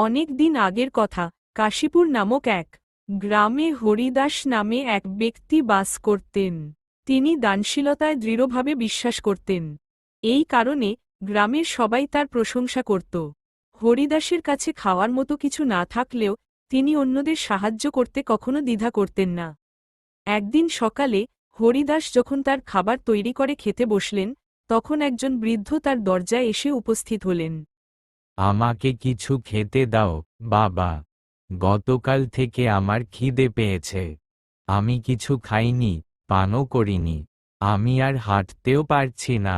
অনেক দিন আগের কথা, কাশীপুর নামক এক গ্রামে হরিদাস নামে এক ব্যক্তি বাস করতেন। তিনি দানশীলতায় দৃঢ়ভাবে বিশ্বাস করতেন। এই কারণে গ্রামের সবাই তার প্রশংসা করত। হরিদাসের কাছে খাওয়ার মতো কিছু না থাকলেও তিনি অন্যদের সাহায্য করতে কখনো দ্বিধা করতেন না। একদিন সকালে হরিদাস যখন তার খাবার তৈরি করে খেতে বসলেন, তখন একজন বৃদ্ধ তার দরজায় এসে উপস্থিত হলেন। আমাকে কিছু খেতে দাও, বাবা। গতকাল থেকে আমার খিদে পেয়েছে। আমি কিছু খাইনি, পানও করিনি। আমি আর হাঁটতেও পারছি না।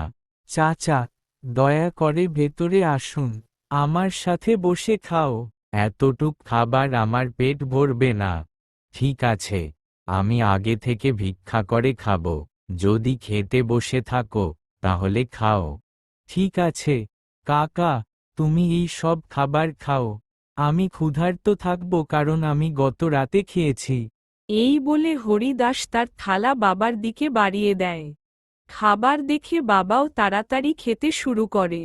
চাচা, দয়া করে ভেতরে আসুন। আমার সাথে বসে খাও। এতটুক খাবার আমার পেট ভরবে না। ঠিক আছে, আমি আগে থেকে ভিক্ষা করে খাবো। যদি খেতে বসে থাকো, তাহলে খাও। ঠিক আছে, কাকা, তুমি এই সব খাবার খাও। আমি ক্ষুধার্ত থাকব কারণ আমি গত রাতে খেয়েছি। এই বলে হরিদাস তার থালা বাবার দিকে বাড়িয়ে দেয়। খাবার দেখে বাবাও তাড়াতাড়ি খেতে শুরু করে।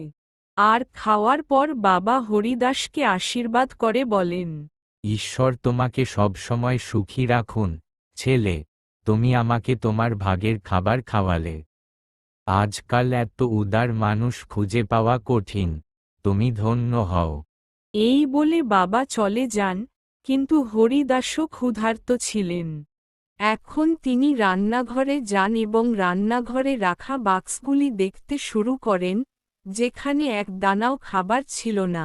আর খাওয়ার পর বাবা হরিদাসকে আশীর্বাদ করে বলেন, ঈশ্বর তোমাকে সবসময় সুখী রাখুন, ছেলে। তুমি আমাকে তোমার ভাগের খাবার খাওয়ালে। আজকাল এত উদার মানুষ খুঁজে পাওয়া কঠিন। তুমি ধন্য হও। এই বলে বাবা চলে যান, কিন্তু হরিদাসও ক্ষুধার্ত ছিলেন। এখন তিনি রান্নাঘরে যান এবং রান্নাঘরে রাখা বাক্সগুলি দেখতে শুরু করেন, যেখানে এক দানাও খাবার ছিল না।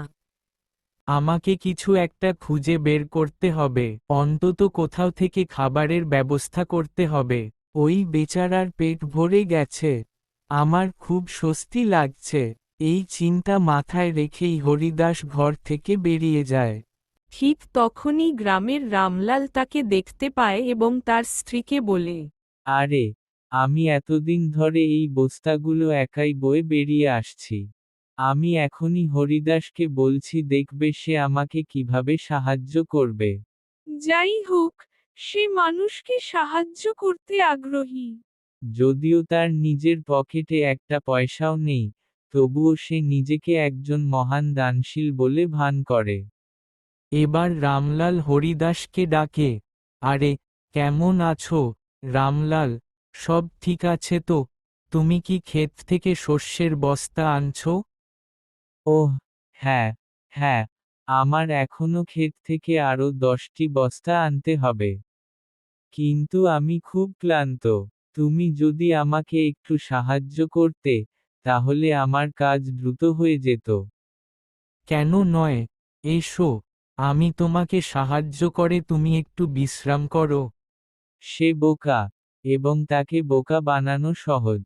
আমাকে কিছু একটা খুঁজে বের করতে হবে। অন্তত কোথাও থেকে খাবারের ব্যবস্থা করতে হবে। ওই বেচারার পেট ভরে গেছে। আমার খুব স্বস্তি লাগছে। এই চিন্তা মাথায় রেখেই হরিদাস ঘর থেকে বেরিয়ে যায়। ঠিক তখনই গ্রামের রামলাল তাকে দেখতে পায় এবং তার স্ত্রীকে বলে, আরে, আমি এতদিন ধরে এই বস্তাগুলো একাই বয়ে বেরিয়ে আসছি। আমি এখনই হরিদাসকে বলছি, দেখবে সে আমাকে কিভাবে সাহায্য করবে। যাই হোক, সে মানুষকে সাহায্য করতে আগ্রহী। যদিও তার নিজের পকেটে একটা পয়সাও নেই, তবুও সে নিজেকে একজন মহান দানশীল বলে ভান করে। এবার রামলাল হরিদাসকে ডাকে, আরে, কেমন আছো, রামলাল? সব ঠিক আছে তো? তুমি কি ক্ষেত থেকে শস্যের বস্তা আনছো? ওহ, হ্যাঁ, হ্যাঁ, আমার এখনো ক্ষেত থেকে আরো 10টি বস্তা আনতে হবে। কিন্তু আমি খুব ক্লান্ত। তুমি যদি আমাকে একটু সাহায্য করতে, তাহলে আমার কাজ দ্রুত হয়ে যেত। কেন নয়, এসো, আমি তোমাকে সাহায্য করে তুমি একটু বিশ্রাম করো। সে বোকা, এবং তাকে বোকা বানানো সহজ।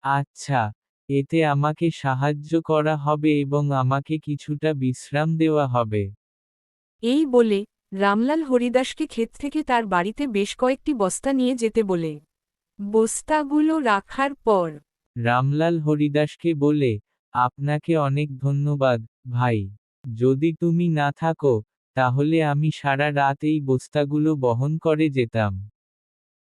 আচ্ছা, এতে আমাকে সাহায্য করা হবে এবং আমাকে কিছুটা বিশ্রাম দেওয়া হবে। এই বলে রামলাল হরিদাসকে ক্ষেত থেকে তার বাড়িতে বেশ কয়েকটি বস্তা নিয়ে যেতে বলে। বস্তাগুলো রাখার পর রামলাল হরিদাসকে বলে, আপনাকে অনেক ধন্যবাদ, ভাই। যদি তুমি না থাকো, তাহলে আমি সারা রাত এই বস্তাগুলো বহন করে যেতাম।